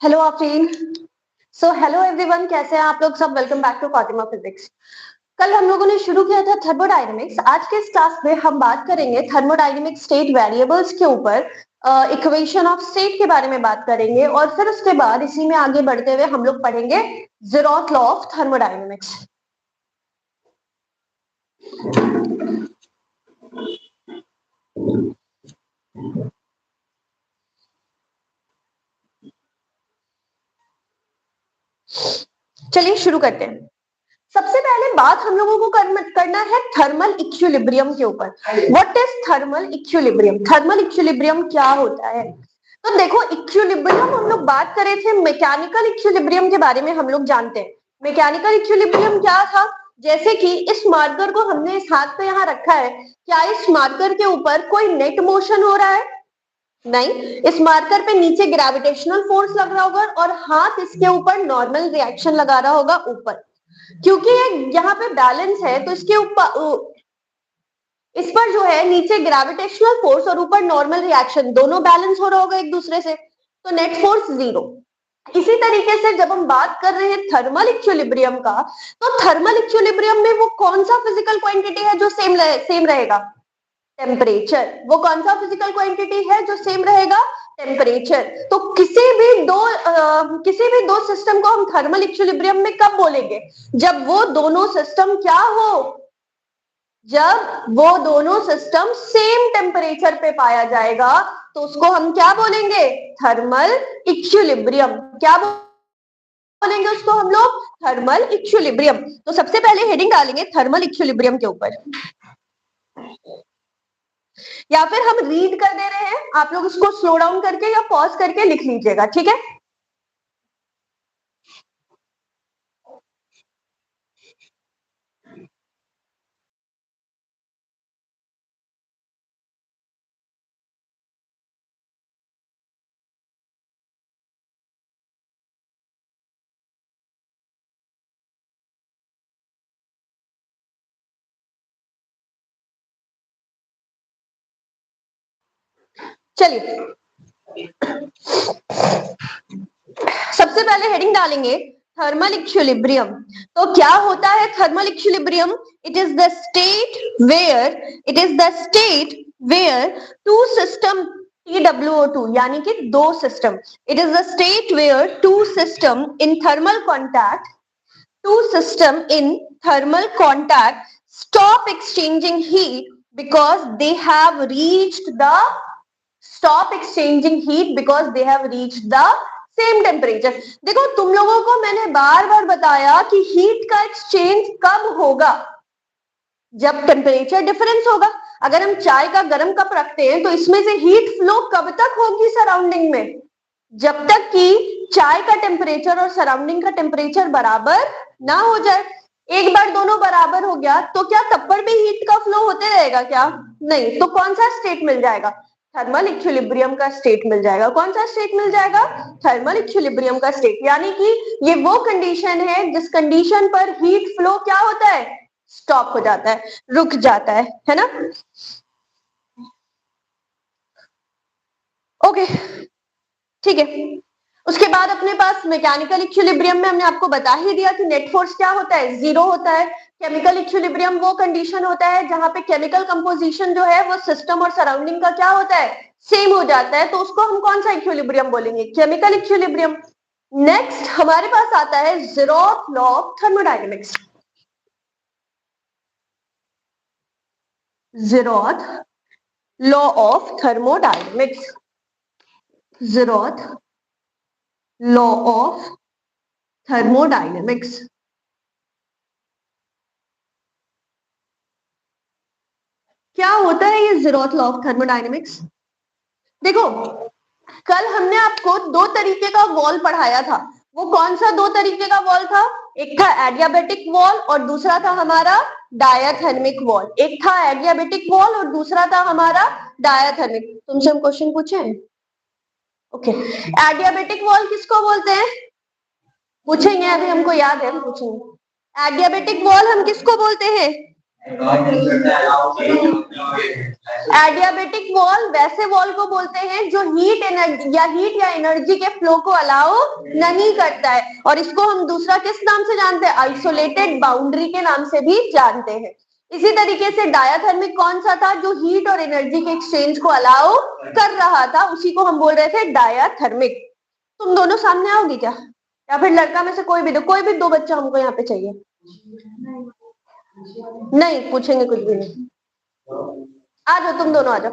Hello Afreen. So hello everyone, कैसे हैं आप लोग सब? Welcome back to Fatima physics. कल हम लोगों ने शुरू किया था थर्मोडायनेमिक्स। आज के इस क्लास में हम बात करेंगे थर्मोडायनेमिक स्टेट वेरिएबल्स के ऊपर, इक्वेशन ऑफ स्टेट के बारे में बात करेंगे, और फिर उसके बाद इसी में आगे बढ़ते हुए हम लोग पढ़ेंगे zeroth लॉ ऑफ थर्मोडायनेमिक्स। चलिए शुरू करते हैं। सबसे पहले बात हम लोगों को करना है थर्मल इक्विलिब्रियम के ऊपर। What is thermal equilibrium? Thermal equilibrium क्या होता है? तो देखो, इक्विलिब्रियम हम लोग बात कर रहे थे, मैकेनिकल इक्विलिब्रियम के बारे में हम लोग जानते हैं। मैकेनिकल इक्विलिब्रियम क्या था? जैसे कि इस मार्कर को हमने इस हाथ पे यहाँ रखा है, क्या इस मार्कर के ऊपर कोई नेट मोशन हो रहा है? नहीं। इस मार्कर पे नीचे ग्रेविटेशनल फोर्स लग रहा होगा और हाथ इसके ऊपर नॉर्मल रिएक्शन लगा रहा होगा ऊपर। क्योंकि ये यहाँ पे बैलेंस है तो इसके ऊपर, इस पर जो है नीचे ग्रेविटेशनल फोर्स और ऊपर नॉर्मल रिएक्शन, दोनों बैलेंस हो रहा होगा एक दूसरे से, तो नेट फोर्स जीरो। इसी तरीके से जब हम बात कर रहे हैं थर्मल इक्विलिब्रियम का, तो थर्मल इक्विलिब्रियम में वो कौन सा फिजिकल क्वांटिटी है जो सेम रहेगा? टेम्परेचर। वो कौन सा फिजिकल क्वांटिटी है जो सेम रहेगा? टेम्परेचर। तो किसी भी दो सिस्टम को हम थर्मल इक्विलिब्रियम में कब बोलेंगे? जब वो दोनों सिस्टम क्या हो? जब वो दोनों सिस्टम सेम टेम्परेचर पे पाया जाएगा तो उसको हम क्या बोलेंगे? Thermal equilibrium. क्या बोलेंगे उसको हम लोग? Thermal equilibrium. तो सबसे पहले हेडिंग डालेंगे थर्मल इक्विलिब्रियम के ऊपर, या फिर हम रीड कर दे रहे हैं, आप लोग उसको स्लो डाउन करके या पॉज करके लिख लीजिएगा, ठीक है? चलिए, सबसे पहले हेडिंग डालेंगे थर्मल इक्विलिब्रियम। तो क्या होता है thermal equilibrium? It is the state where two system TWO2, यानी कि दो system, it is the state where two system in thermal contact, stop exchanging heat because they have reached the same temperature. देखो, तुम लोगों को मैंने बार बार बताया कि हीट का एक्सचेंज कब होगा? जब टेम्परेचर डिफरेंस होगा। अगर हम चाय का गर्म कप रखते हैं तो इसमें से हीट फ्लो कब तक होगी सराउंडिंग में? जब तक कि चाय का टेम्परेचर और सराउंडिंग का टेम्परेचर बराबर ना हो जाए। एक बार दोनों बराबर हो गया तो क्या तब पर भी हीट का फ्लो होते रहेगा क्या? नहीं। तो कौन सा स्टेट मिल जाएगा? थर्मल इक्विलिब्रियम का स्टेट मिल जाएगा। कौन सा स्टेट मिल जाएगा? थर्मल इक्विलिब्रियम का स्टेट। यानी कि ये वो कंडीशन है जिस कंडीशन पर हीट फ्लो क्या होता है? स्टॉप हो जाता है, रुक जाता है ना? ओके, ठीक है। उसके बाद अपने पास मैकेनिकल इक्विलिब्रियम में हमने आपको बता ही दिया कि नेट फोर्स क्या होता है? जीरो होता है। केमिकल इक्विलिब्रियम वो कंडीशन होता है जहां पे केमिकल कंपोजिशन जो है वो सिस्टम और सराउंडिंग का क्या होता है? सेम हो जाता है। तो उसको हम कौन सा इक्विलिब्रियम बोलेंगे? Chemical equilibrium. नेक्स्ट हमारे पास आता है zeroth law of thermodynamics. zeroth law of thermodynamics. zeroth law of thermodynamics. क्या होता है ये zeroth लॉ ऑफ थर्मोडायनेमिक्स? देखो, कल हमने आपको दो तरीके का वॉल पढ़ाया था। वो कौन सा दो तरीके का वॉल था? एक था एडियाबेटिक वॉल और दूसरा था हमारा डायाथर्मिक वॉल। एक था एडियाबेटिक वॉल और दूसरा था हमारा डायाथर्मिक। तुमसे हम क्वेश्चन पूछे? ओके, एडियाबेटिक वॉल किसको बोलते हैं? पूछेंगे, अभी हमको याद है, हम पूछेंगे। एडियाबेटिक वॉल हम किसको बोलते हैं? एडियाबेटिक वॉल वैसे वॉल को बोलते हैं जो हीट या एनर्जी के फ्लो को अलाउ नहीं करता है, और इसको हम दूसरा किस नाम से जानते हैं? आइसोलेटेड बाउंड्री के नाम से भी जानते हैं। इसी तरीके से डायाथर्मिक कौन सा था? जो हीट और एनर्जी के एक्सचेंज को अलाउ कर रहा था, उसी को हम बोल रहे थे डायाथर्मिक। तुम दोनों सामने आओगी क्या? या फिर लड़का में से कोई भी दो बच्चा हमको यहाँ पे चाहिए। नहीं पूछेंगे कुछ भी नहीं। आ जाओ, तुम दोनों आ जाओ।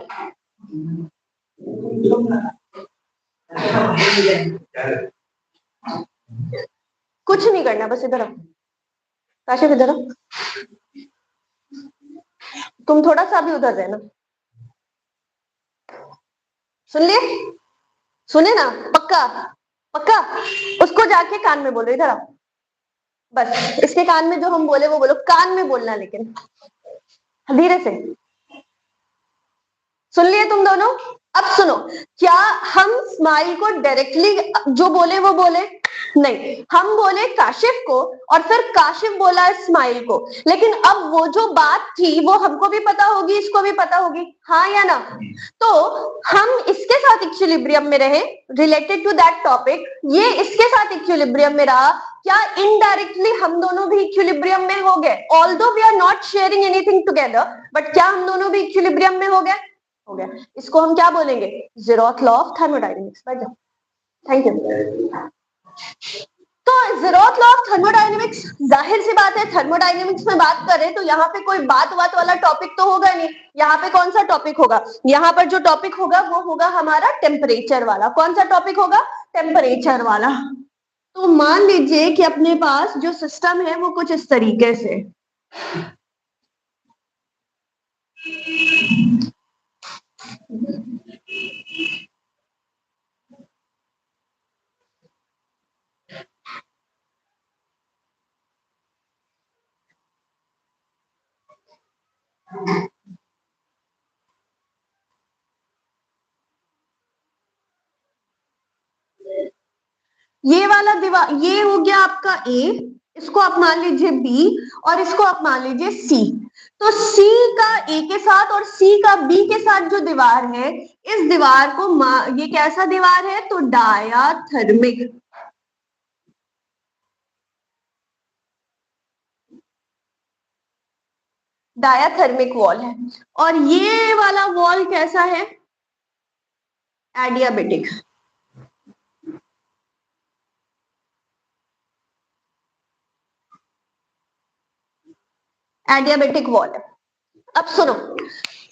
कुछ नहीं करना, बस इधर आओ। काशिफ इधर आओ। तुम थोड़ा सा भी उधर रहना। सुन लिए? सुने ना? पक्का? पक्का? उसको जाके कान में बोलो, इधर आओ। बस इसके कान में जो हम बोले वो बोलो, कान में बोलना, लेकिन धीरे से। सुन लिए तुम दोनों? अब सुनो, क्या हम स्माइल को डायरेक्टली जो बोले वो बोले? नहीं, हम बोले काशिफ को और फिर काशिफ बोला स्माइल को, लेकिन अब वो जो बात थी वो हमको भी पता होगी, इसको भी पता होगी, हाँ या ना? तो हम इसके साथ इक्विलिब्रियम में रहे, रिलेटेड टू दैट टॉपिक, ये इसके साथ इक्विलिब्रियम में रहा, क्या इनडायरेक्टली हम दोनों भी इक्विलिब्रियम में हो गए? Although we are not sharing anything together, but क्या हम दोनों भी इक्विलिब्रियम में हो गए? हो गया। इसको हम क्या बोलेंगे? zeroth law of thermodynamics. Thank you. तो zeroth लॉ ऑफ थर्मोडायनेमिक्स, जाहिर सी बात है थर्मोडायनेमिक्स में बात करें तो यहाँ पे कोई बात वाला टॉपिक तो होगा नहीं। यहाँ पे कौन सा टॉपिक होगा? यहाँ पर जो टॉपिक होगा वो होगा हमारा टेम्परेचर वाला। कौन सा टॉपिक होगा? टेम्परेचर वाला। तो मान लीजिए कि अपने पास जो सिस्टम है वो कुछ इस तरीके से, ये वाला दीवार, ये हो गया आपका ए, इसको आप मान लीजिए बी और इसको आप मान लीजिए सी। तो सी का ए के साथ और सी का बी के साथ जो दीवार है, इस दीवार को ये कैसा दीवार है? तो डायाथर्मिक। डायाथर्मिक वॉल है। और ये वाला वॉल कैसा है? एडियाबेटिक। एडियाबेटिक वॉल है। अब सुनो,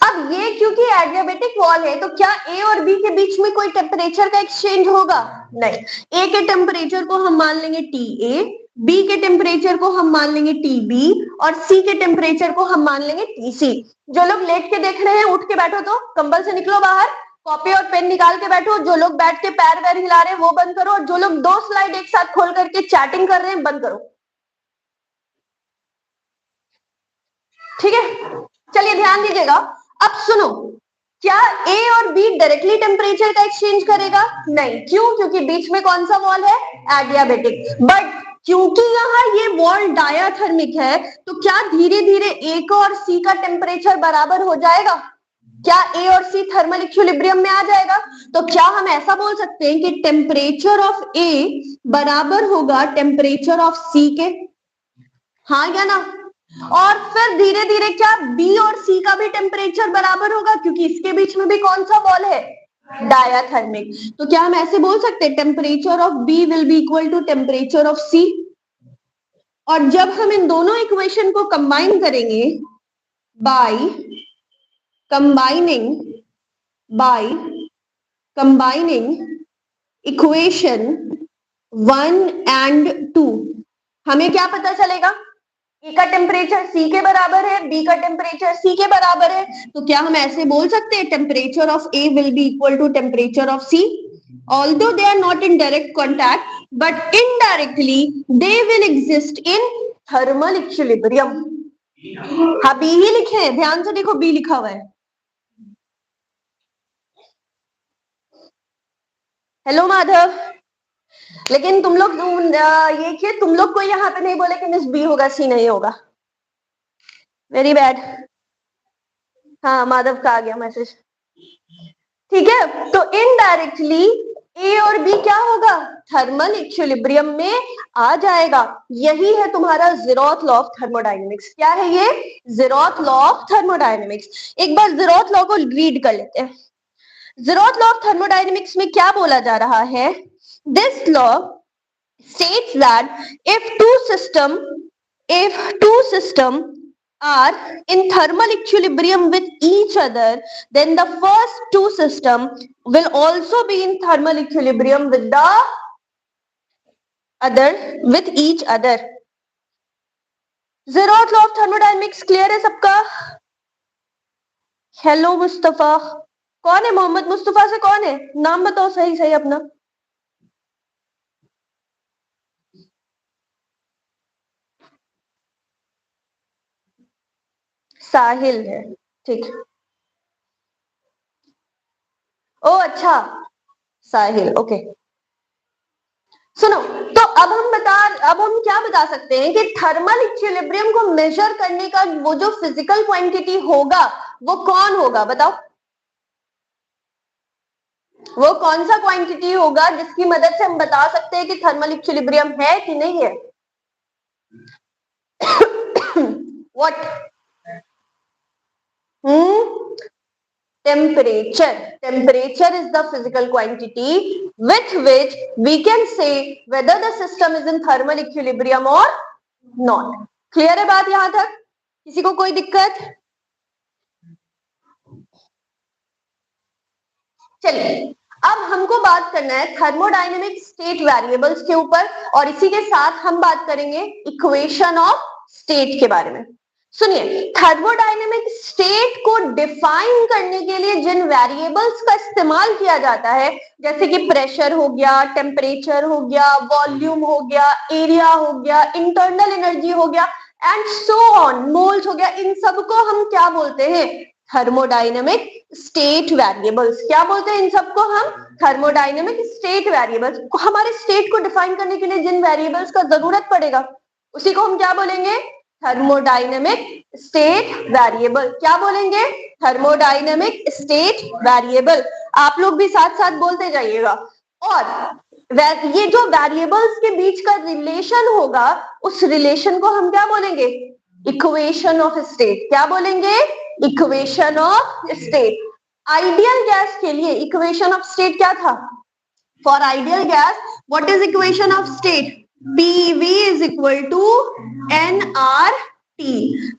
अब ये क्योंकि एडियाबेटिक वॉल है तो क्या ए और बी के बीच में कोई टेम्परेचर का एक्सचेंज होगा? नहीं। ए के टेम्परेचर को हम मान लेंगे टी ए, बी के टेम्परेचर को हम मान लेंगे टी बी और सी के टेम्परेचर को हम मान लेंगे टी सी। जो लोग लेट के देख रहे हैं उठ के बैठो, तो कंबल से निकलो बाहर, कॉपी और पेन निकाल के बैठो। जो लोग बैठ के पैर वैर हिला रहे हैं वो बंद करो, और जो लोग दो स्लाइड एक साथ खोल करके चैटिंग कर रहे हैं बंद करो। ठीक है, चलिए ध्यान दीजिएगा। अब सुनो, क्या ए और बी डायरेक्टली टेम्परेचर का एक्सचेंज करेगा? नहीं। क्यों? क्योंकि बीच में कौन सा वॉल है? एडियाबेटिक। बट क्योंकि यहाँ ये वॉल डायाथर्मिक है तो क्या धीरे धीरे ए का और सी का टेम्परेचर बराबर हो जाएगा? क्या ए और सी थर्मल इक्विलिब्रियम में आ जाएगा? तो क्या हम ऐसा बोल सकते हैं कि टेम्परेचर ऑफ ए बराबर होगा टेम्परेचर ऑफ सी के? हाँ या ना? और फिर धीरे धीरे क्या बी और सी का भी टेम्परेचर बराबर होगा, क्योंकि इसके बीच में भी कौन सा वॉल है? डायाथर्मिक। तो क्या हम ऐसे बोल सकते हैं temperature of B will be equal to temperature of C? और जब हम इन दोनों इक्वेशन को कंबाइन करेंगे by combining by combining equation 1 and 2, हमें क्या पता चलेगा? ए का टेम्परेचर सी के बराबर है, बी का टेम्परेचर सी के बराबर है, तो क्या हम ऐसे बोल सकते हैं temperature of A will be equal to temperature of C? Although they are not in direct contact, but indirectly they will exist in thermal equilibrium. हाँ, बी ही लिखे हैं, ध्यान से देखो बी लिखा हुआ है। हेलो माधव, लेकिन तुम लोग ये कि तुम लोग कोई यहाँ पे नहीं बोले कि मिस बी होगा सी नहीं होगा। Very bad. हाँ, माधव का आ गया मैसेज। ठीक है, तो इनडायरेक्टली ए और बी क्या होगा? थर्मल इक्विलिब्रियम में आ जाएगा। यही है तुम्हारा zeroth लॉ ऑफ थर्मोडायनेमिक्स। क्या है ये? zeroth law of thermodynamics. एक बार zeroth लॉ को रीड कर लेते हैं। zeroth लॉ ऑफ थर्मोडायनेमिक्स में क्या बोला जा रहा है? This law states that if two system are in thermal equilibrium with each other, then the first two system will also be in thermal equilibrium with the other with each other. zeroth law of thermodynamics clear है सबका? Hello Mustafa, कौन है? मोहम्मद मुस्तफा से कौन है? नाम बताओ सही सही अपना। साहिल है, ठीक। ओ अच्छा, साहिल, ओके। सुनो, तो अब हम क्या बता सकते हैं कि थर्मल इक्विलिब्रियम को मेजर करने का वो जो फिजिकल क्वांटिटी होगा वो कौन होगा? बताओ, वो कौन सा क्वांटिटी होगा जिसकी मदद से हम बता सकते हैं कि थर्मल इक्विलिब्रियम है कि नहीं है? What? temperature. Temperature is the physical quantity with which we can say whether the system is in thermal equilibrium or not. Clear है बात यहां तक? किसी को कोई दिक्कत? चलिए, अब हमको बात करना है थर्मोडायनेमिक स्टेट वेरिएबल्स के ऊपर, और इसी के साथ हम बात करेंगे इक्वेशन ऑफ स्टेट के बारे में। सुनिए, थर्मोडायनेमिक स्टेट को डिफाइन करने के लिए जिन वेरिएबल्स का इस्तेमाल किया जाता है, जैसे कि प्रेशर हो गया, टेम्परेचर हो गया, वॉल्यूम हो गया, एरिया हो गया, इंटरनल एनर्जी हो गया, एंड सो ऑन, मोल्स हो गया, इन सबको हम क्या बोलते हैं? Thermodynamic state variables. क्या बोलते हैं इन सबको हम? Thermodynamic state variables. हमारे स्टेट को डिफाइन करने के लिए जिन वेरिएबल्स का जरूरत पड़ेगा उसी को हम क्या बोलेंगे? Thermodynamic state variable. क्या बोलेंगे? Thermodynamic state variable. आप लोग भी साथ साथ बोलते जाइएगा। और ये जो वेरिएबल्स के बीच का रिलेशन होगा, उस रिलेशन को हम क्या बोलेंगे? Equation of state. क्या बोलेंगे? Equation of state. Ideal gas के लिए इक्वेशन ऑफ स्टेट क्या था? For ideal gas what is equation of state? PV is equal to nRT.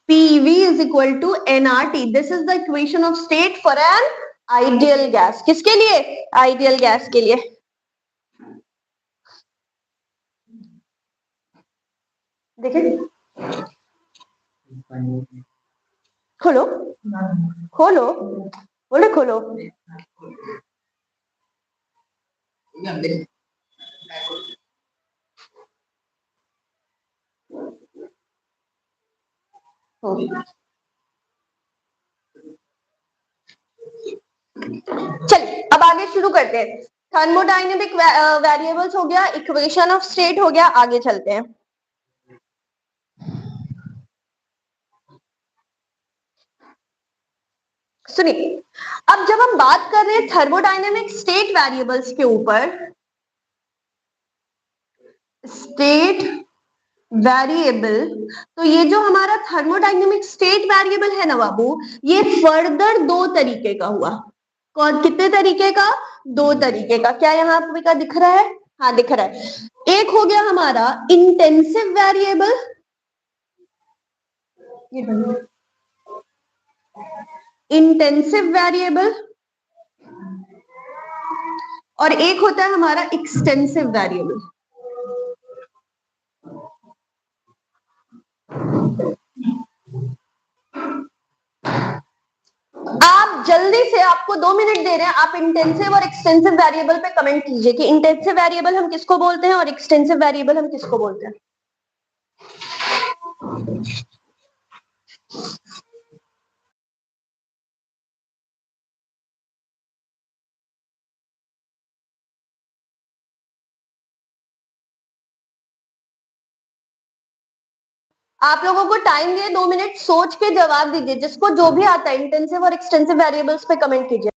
PV is equal to nRT. This is the equation of state for an ideal gas. किसके लिए? Ideal gas के लिए। देखिए, खोलो खोलो, बोले खोलो। चलिए, अब आगे शुरू करते हैं। थर्मोडायनेमिक वेरिएबल्स हो गया, इक्वेशन ऑफ स्टेट हो गया, आगे चलते हैं। सुनिए, अब जब हम बात कर रहे हैं थर्मोडायनेमिक स्टेट वेरिएबल्स के ऊपर, स्टेट वेरिएबल, तो ये जो हमारा थर्मोडायनेमिक स्टेट वेरिएबल है ना बाबू, ये फर्दर दो तरीके का हुआ। कौन? कितने तरीके का? दो तरीके का। क्या यहाँ पे का दिख रहा है? हाँ दिख रहा है। एक हो गया हमारा इंटेंसिव वेरिएबल, इंटेंसिव वेरिएबल, और एक होता है हमारा एक्सटेंसिव वेरिएबल। जल्दी से, आपको 2 मिनट दे रहे हैं, आप इंटेंसिव और एक्सटेंसिव वेरिएबल पे कमेंट कीजिए कि इंटेंसिव वेरिएबल हम किसको बोलते हैं और एक्सटेंसिव वेरिएबल हम किसको बोलते हैं। आप लोगों को टाइम दिए 2 मिनट, सोच के जवाब दीजिए, जिसको जो भी आता है इंटेंसिव और एक्सटेंसिव वेरिएबल्स पे कमेंट कीजिए।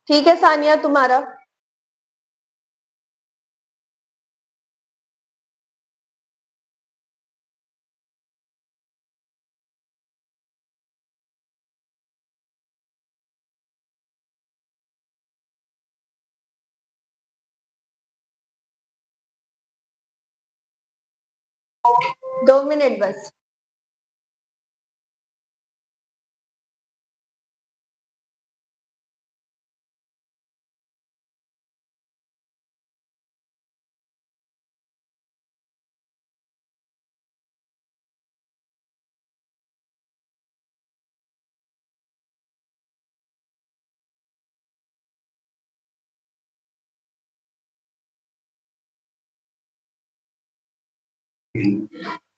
ठीक है सानिया, तुम्हारा। दो मिनट बस।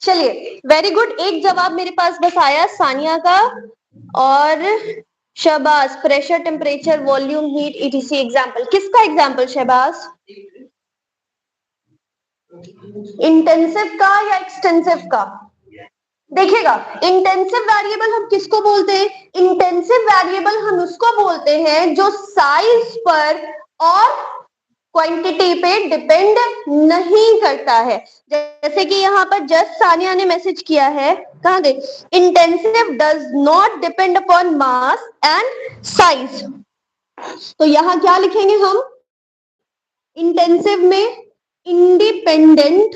चलिए, वेरी गुड, एक जवाब मेरे पास बस आया सानिया का। और Shahbaz, pressure, temperature, volume, heat, ETC example, किसका एग्जाम्पल शहबाज? इंटेंसिव का या एक्सटेंसिव का? देखिएगा, इंटेंसिव वेरिएबल हम किसको बोलते हैं? इंटेंसिव वेरिएबल हम उसको बोलते हैं जो साइज पर और क्वांटिटी पे डिपेंड नहीं करता है। जैसे कि यहाँ पर जस्ट सानिया ने मैसेज किया है, कहाँ गए? Intensive does not depend upon mass and size. तो यहाँ क्या लिखेंगे हम? इंटेंसिव में independent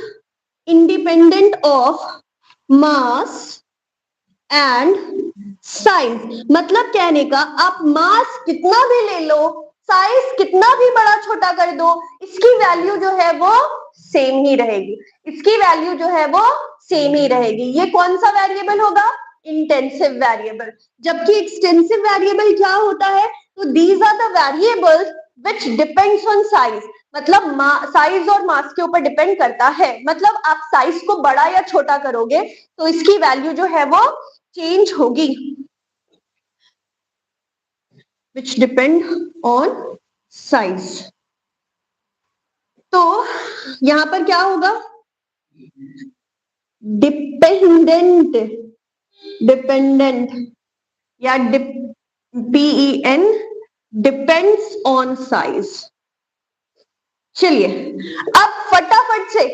independent of mass and size. मतलब कहने का, आप मास कितना भी ले लो, साइज कितना भी बड़ा छोटा कर दो, इसकी वैल्यू जो है वो सेम ही रहेगी। इसकी वैल्यू जो है वो सेम ही रहेगी। ये कौन सा वेरिएबल होगा? Intensive variable. जबकि एक्सटेंसिव वेरिएबल क्या होता है? तो these are the variables which depends on size. मतलब साइज और मास के ऊपर डिपेंड करता है। मतलब आप साइज को बड़ा या छोटा करोगे तो इसकी वैल्यू जो है वो चेंज होगी, विच डिपेंड ऑन साइज। तो यहां पर क्या होगा? डिपेंडेंट, डिपेंडेंट या PEN, डिपेंड्स ऑन साइज। चलिए, अब फटाफट से,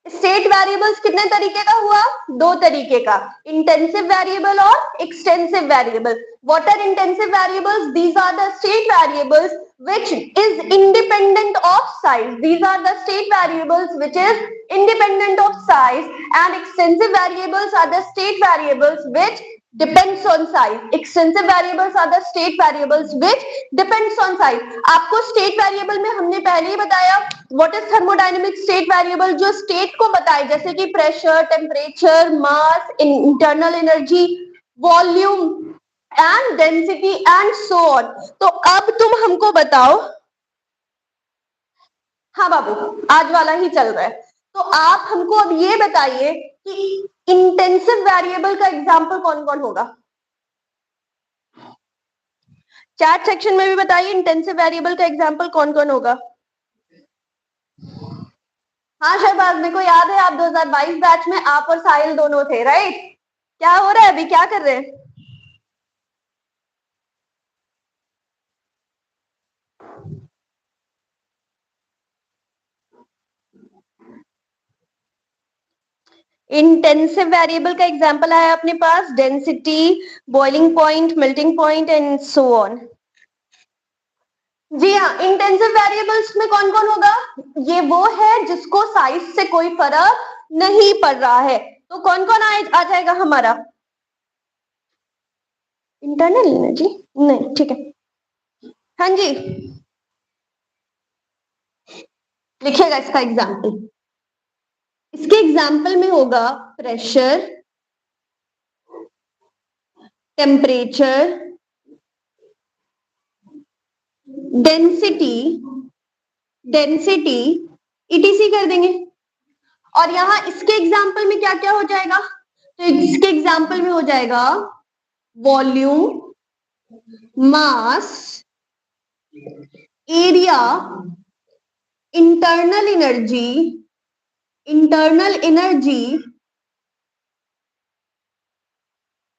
स्टेट वेरिएबल्स कितने तरीके का हुआ? दो तरीके का, इंटेंसिव वेरिएबल और extensive variable. What are intensive variables? These are the state variables which is independent of size. These are the state variables which is independent of size, and extensive variables are the state variables which depends on size. Extensive variables are the state variables which depends on size. आपको state variable में हमने पहले ही बताया what is thermodynamic state variable, जो state को बताए, जैसे कि pressure, temperature, mass, internal energy, volume and density and so on. तो अब तुम हमको बताओ। हाँ बाबू, आज वाला ही चल रहा है। तो आप हमको अब ये बताइए कि इंटेंसिव वेरिएबल का एग्जांपल कौन कौन होगा? चैट सेक्शन में भी बताइए, इंटेंसिव वेरिएबल का एग्जांपल कौन कौन होगा? हाँ शहबाज, मेरे को याद है आप 2022 बैच में आप और साहिल दोनों थे, राइट? क्या हो रहा है अभी, क्या कर रहे हैं? इंटेंसिव वेरिएबल का एग्जांपल आया अपने पास, density, boiling point, melting point and so on. जी हाँ, इंटेंसिव वेरिएबल्स में कौन कौन होगा? ये वो है जिसको साइज से कोई फर्क नहीं पड़ रहा है, तो कौन कौन आ जाएगा हमारा? इंटरनल एनर्जी नहीं, ठीक है। हाँ जी, लिखिएगा इसका एग्जाम्पल। इसके एग्जाम्पल में होगा pressure, temperature, density, density, etc कर देंगे। और यहाँ इसके एग्जाम्पल में क्या क्या हो जाएगा? तो इसके एग्जाम्पल में हो जाएगा volume, mass, area, internal energy, internal energy,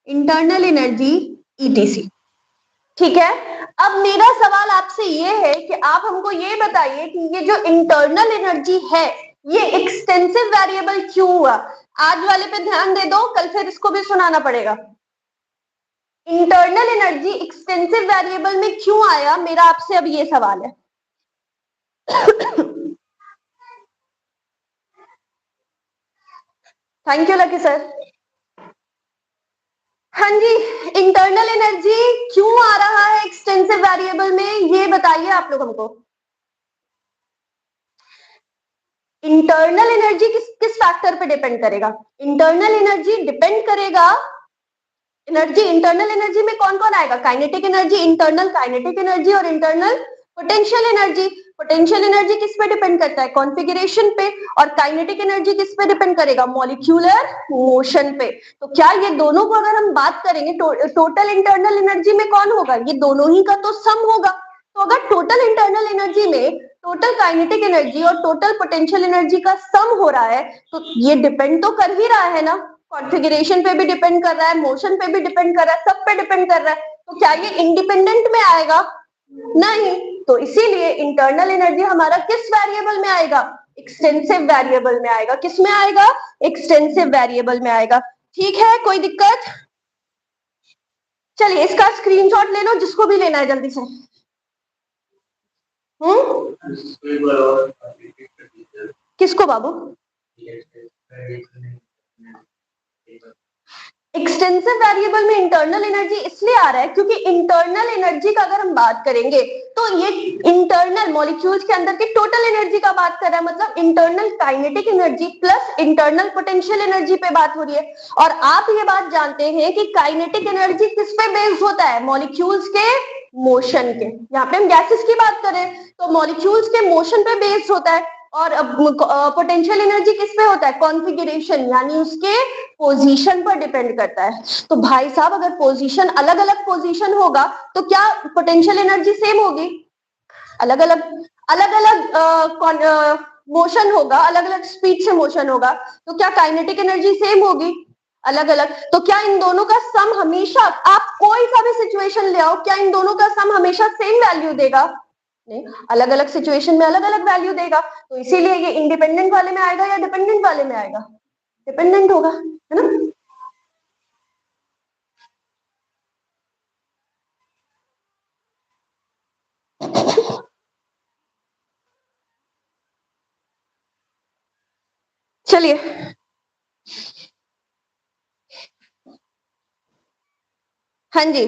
internal energy, etc. ठीक है, अब मेरा सवाल आपसे ये है कि आप हमको ये बताइए कि ये जो इंटरनल एनर्जी है ये एक्सटेंसिव वेरिएबल क्यों हुआ? आज वाले पे ध्यान दे दो, कल फिर इसको भी सुनाना पड़ेगा। इंटरनल एनर्जी एक्सटेंसिव वेरिएबल में क्यों आया, मेरा आपसे अब ये सवाल है। Thank you lucky sir. हाँ जी, इंटरनल एनर्जी क्यों आ रहा है एक्सटेंसिव वेरिएबल में, ये बताइए आप लोग हमको। इंटरनल एनर्जी किस किस फैक्टर पे डिपेंड करेगा? इंटरनल एनर्जी डिपेंड करेगा, एनर्जी, इंटरनल एनर्जी में कौन कौन आएगा? Kinetic energy, internal kinetic energy और internal potential energy. Potential energy किस पे डिपेंड करता है? कॉन्फ़िगरेशन पे। और काइनेटिक एनर्जी किस पे डिपेंड करेगा? मॉलिक्यूलर मोशन पे। तो क्या ये दोनों को अगर हम बात करेंगे टोटल इंटरनल एनर्जी में कौन होगा? ये दोनों ही का तो सम होगा। तो अगर टोटल इंटरनल एनर्जी में टोटल काइनेटिक एनर्जी और टोटल पोटेंशियल एनर्जी का सम हो रहा है तो ये डिपेंड तो कर ही रहा है ना, कॉन्फ़िगरेशन पे भी डिपेंड कर रहा है, मोशन पे भी डिपेंड कर रहा है, सब पे डिपेंड कर रहा है। तो क्या ये इंडिपेंडेंट में आएगा? नहीं। तो इसीलिए इंटरनल एनर्जी हमारा किस वेरिएबल में आएगा? एक्सटेंसिव वेरिएबल में आएगा। किस में आएगा? एक्सटेंसिव वेरिएबल में आएगा। ठीक है, कोई दिक्कत? चलिए इसका स्क्रीनशॉट ले लो, जिसको भी लेना है जल्दी से। किसको बाबू? एक्सटेंसिव वेरिएबल में इंटरनल एनर्जी इसलिए आ रहा है क्योंकि इंटरनल एनर्जी का अगर हम बात करेंगे तो ये इंटरनल मॉलिक्यूल्स के अंदर की टोटल एनर्जी का बात कर रहा है, मतलब internal kinetic energy plus internal potential energy पे बात हो रही है। और आप ये बात जानते हैं कि काइनेटिक एनर्जी किस पे बेस्ड होता है? मॉलिक्यूल्स के मोशन के। यहाँ पे हम गैसेस की बात करें तो मॉलिक्यूल्स के मोशन पे बेस्ड होता है। और पोटेंशियल एनर्जी किस पे होता है? कॉन्फ़िगरेशन, यानी उसके पोजीशन पर डिपेंड करता है। तो भाई साहब अगर पोजीशन अलग अलग पोजीशन होगा तो क्या पोटेंशियल एनर्जी सेम होगी? अलग अलग, अलग अलग मोशन होगा, अलग अलग स्पीड से मोशन होगा, तो क्या काइनेटिक एनर्जी सेम होगी? अलग अलग। तो क्या इन दोनों का सम हमेशा, आप कोई सा भी सिचुएशन ले आओ, क्या इन दोनों का सम हमेशा सेम वैल्यू देगा? नहीं, अलग अलग सिचुएशन में अलग अलग वैल्यू देगा। तो इसीलिए ये इंडिपेंडेंट वाले में आएगा या डिपेंडेंट वाले में आएगा? डिपेंडेंट होगा, है ना? चलिए हाँ जी,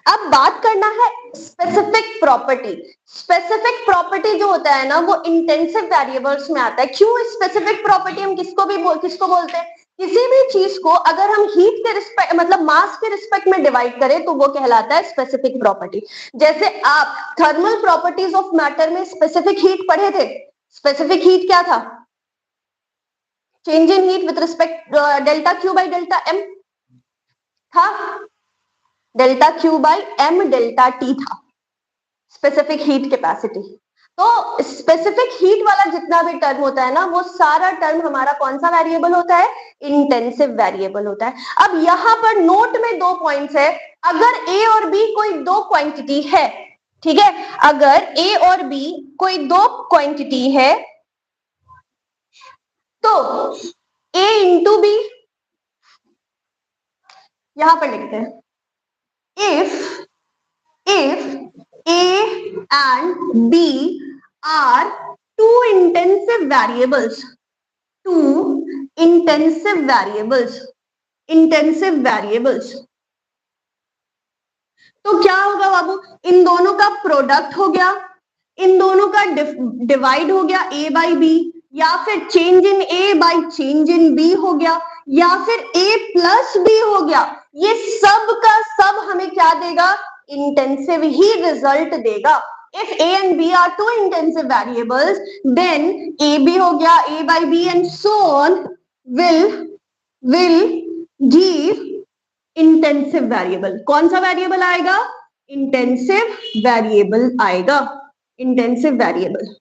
अब बात करना है स्पेसिफिक प्रॉपर्टी। स्पेसिफिक प्रॉपर्टी जो होता है ना वो इंटेंसिव वेरिएबल्स में आता है। क्यों स्पेसिफिक प्रॉपर्टी? हम किसको बोलते हैं? किसी भी चीज को अगर हम हीट के रिस्पेक्ट, मतलब मास के रिस्पेक्ट में डिवाइड करें तो वो कहलाता है स्पेसिफिक प्रॉपर्टी। जैसे आप थर्मल प्रॉपर्टीज ऑफ मैटर में स्पेसिफिक हीट पढ़े थे। स्पेसिफिक हीट क्या था? Change in heat with respect delta Q by delta M था। Delta Q by M delta T था स्पेसिफिक हीट कैपेसिटी। तो स्पेसिफिक हीट वाला जितना भी टर्म होता है ना वो सारा टर्म हमारा कौन सा वेरिएबल होता है? इंटेंसिव वेरिएबल होता है। अब यहां पर नोट में दो पॉइंट्स है। अगर ए और बी कोई दो क्वांटिटी है, ठीक है, अगर ए और बी कोई दो क्वांटिटी है तो A टू बी, यहां पर लिखते हैं if A and B are two intensive variables, intensive variables, तो क्या होगा बाबू, इन दोनों का प्रोडक्ट हो गया, इन दोनों का डिवाइड हो गया A बाई बी, या फिर change in A by change in B हो गया, या फिर A प्लस B हो गया, ये सब का सब हमें क्या देगा, इंटेंसिव ही रिजल्ट देगा। If A and B are two intensive variables, then AB हो गया, A by B and so on will give intensive variable. कौन सा वेरिएबल आएगा, इंटेंसिव वेरिएबल आएगा, इंटेंसिव वेरिएबल।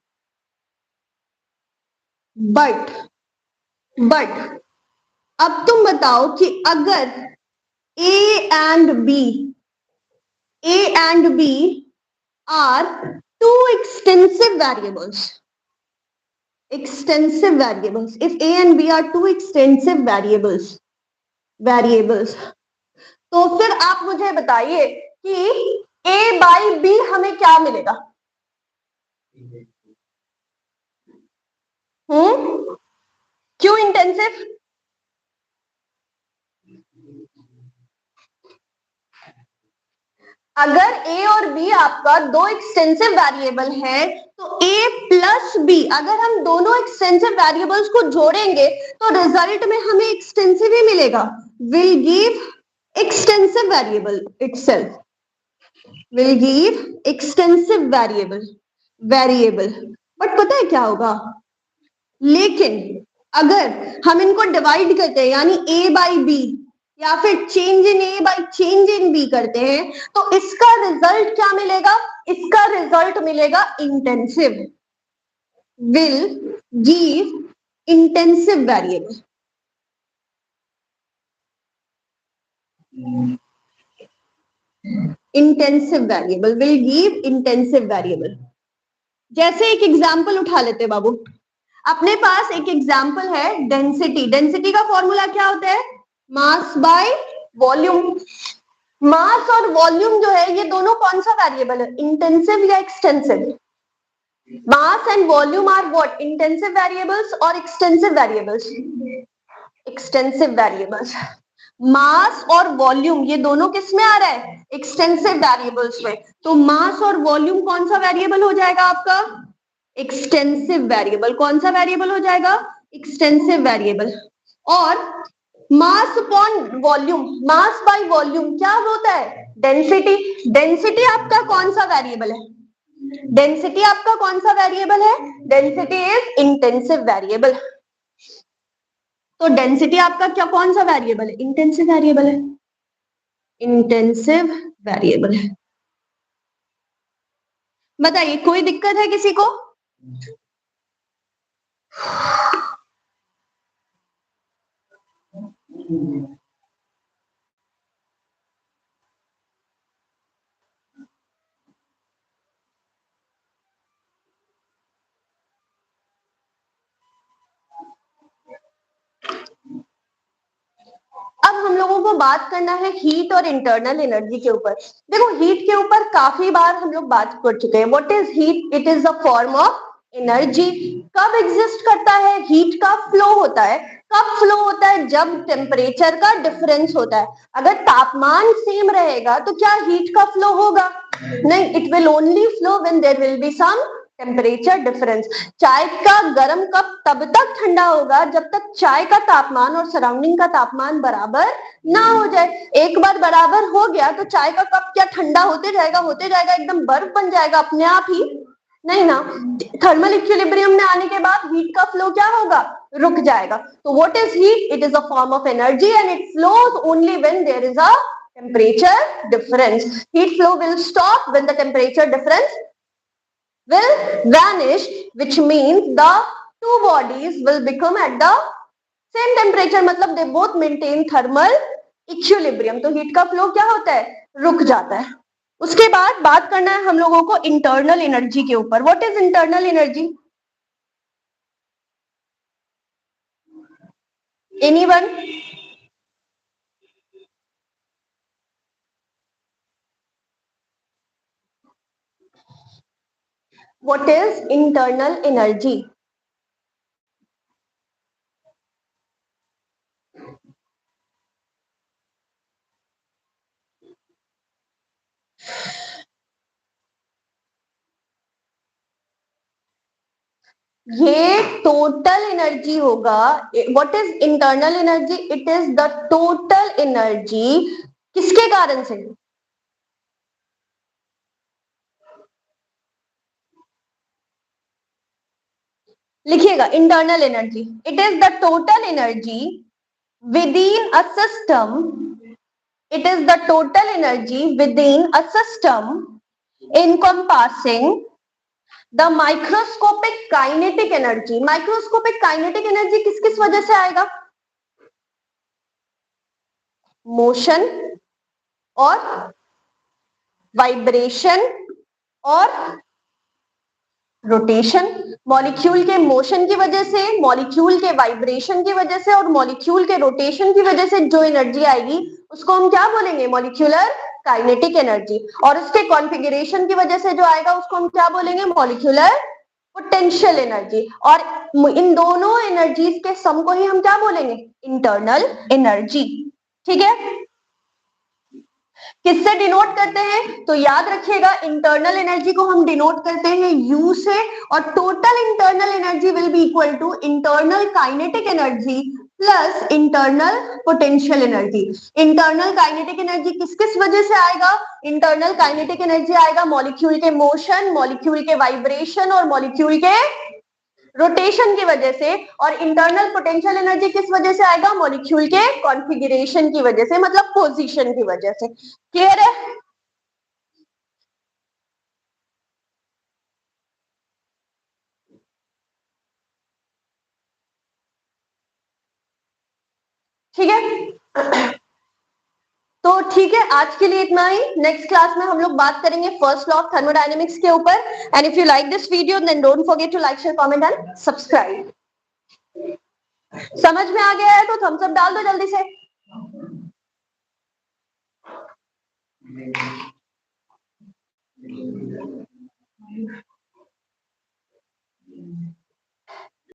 बट अब तुम बताओ कि अगर A and B are two extensive variables, if A and B are two extensive variables, तो फिर आप मुझे बताइए कि A बाई बी हमें क्या मिलेगा, क्यों इंटेंसिव, अगर A और B आपका दो एक्सटेंसिव वेरिएबल है तो A प्लस बी, अगर हम दोनों एक्सटेंसिव वेरिएबल्स को जोड़ेंगे तो रिजल्ट में हमें एक्सटेंसिव ही मिलेगा, will give extensive variable itself, will give extensive variable. But पता है क्या होगा, लेकिन अगर हम इनको डिवाइड करते हैं यानी A बाई बी या फिर change in A by change in B करते हैं तो इसका रिजल्ट क्या मिलेगा, इसका रिजल्ट मिलेगा intensive, will give intensive variable. Intensive variable will give intensive variable. जैसे एक एग्जाम्पल उठा लेते बाबू, अपने पास एक एग्जाम्पल है डेंसिटी। डेंसिटी का फॉर्मूला क्या होता है, मास बाय वॉल्यूम। मास और वॉल्यूम जो है ये दोनों कौन सा वेरिएबल है, इंटेंसिव या extensive, mass and volume are what, intensive variables और extensive variables, extensive variables. Mass और वॉल्यूम ये दोनों किस में आ रहा है, एक्सटेंसिव वेरिएबल्स में, तो मास और वॉल्यूम कौन सा वेरिएबल हो जाएगा आपका, एक्सटेंसिव वेरिएबल। कौन सा वेरिएबल हो जाएगा, एक्सटेंसिव वेरिएबल। और mass upon volume, mass by volume क्या होता है, डेंसिटी। डेंसिटी आपका कौन सा वेरिएबल है, डेंसिटी आपका कौन सा वेरिएबल है, डेंसिटी इज इंटेंसिव वेरिएबल। तो डेंसिटी आपका क्या कौन सा वेरिएबल है, इंटेंसिव वेरिएबल है, इंटेंसिव वेरिएबल है। बताइए कोई दिक्कत है किसी को, अब हम लोगों को बात करना है हीट और इंटरनल एनर्जी के ऊपर। देखो हीट के ऊपर काफी बार हम लोग बात कर चुके हैं। What is heat, it is a form of energy. कब एग्जिस्ट करता है, हीट का फ्लो होता है। कब फ्लो होता है, जब टेम्परेचर का डिफरेंस होता है। अगर तापमान सेम रहेगा तो क्या हीट का फ्लो होगा, नहीं, it will only flow when there will be some temperature difference. चाय का गर्म कप तब तक ठंडा होगा जब तक चाय का तापमान और सराउंडिंग का तापमान बराबर ना हो जाए। एक बार बराबर हो गया तो चाय का कप क्या ठंडा होते जाएगा, एकदम बर्फ बन जाएगा अपने आप ही, नहीं ना। थर्मल इक्विलिब्रियम में आने के बाद हीट का फ्लो क्या होगा, रुक जाएगा। तो what is heat, it is a form of energy and it flows only when there is a temperature difference. Heat flow will stop when the temperature difference will vanish, which means the two bodies will become at the same temperature, मतलब they both maintain thermal equilibrium. तो heat का flow क्या होता है, रुक जाता है। उसके बाद बात करना है हम लोगों को इंटरनल एनर्जी के ऊपर। What is internal energy, anyone? What is internal energy? ये टोटल एनर्जी होगा। What is internal energy? It is the total energy. किसके कारण से? लिखिएगा, internal energy it is the total energy within a system. It is the total energy within a system encompassing the microscopic kinetic energy. Microscopic kinetic energy किस किस वजह से आएगा? Motion और वाइब्रेशन और रोटेशन। मॉलिक्यूल के मोशन की वजह से, मॉलिक्यूल के वाइब्रेशन की वजह से और मॉलिक्यूल के रोटेशन की वजह से जो एनर्जी आएगी उसको हम क्या बोलेंगे? Molecular kinetic energy. और उसके कॉन्फ़िगरेशन की वजह से जो आएगा उसको हम क्या बोलेंगे? Molecular potential energy. और इन दोनों एनर्जीज के सम को ही हम क्या बोलेंगे? Internal energy. ठीक है, किससे डिनोट करते हैं? तो याद रखिएगा, इंटरनल एनर्जी को हम डिनोट करते हैं यू से, और total internal energy will be equal to internal kinetic energy plus internal potential energy. Internal kinetic energy किस किस वजह से आएगा? इंटरनल काइनेटिक एनर्जी आएगा मॉलिक्यूल के मोशन, मॉलिक्यूल के वाइब्रेशन और मॉलिक्यूल के रोटेशन की वजह से। और इंटरनल पोटेंशियल एनर्जी किस वजह से आएगा? मॉलिक्यूल के कॉन्फ़िगरेशन की वजह से, मतलब पोजीशन की वजह से। क्लियर है? ठीक है, तो ठीक है, आज के लिए इतना ही। नेक्स्ट क्लास में हम लोग बात करेंगे फर्स्ट लॉ ऑफ थर्मोडायनेमिक्स के ऊपर। And if you like this video then don't forget to like, share, comment and subscribe. समझ में आ गया है तो थम्स अप डाल दो जल्दी से।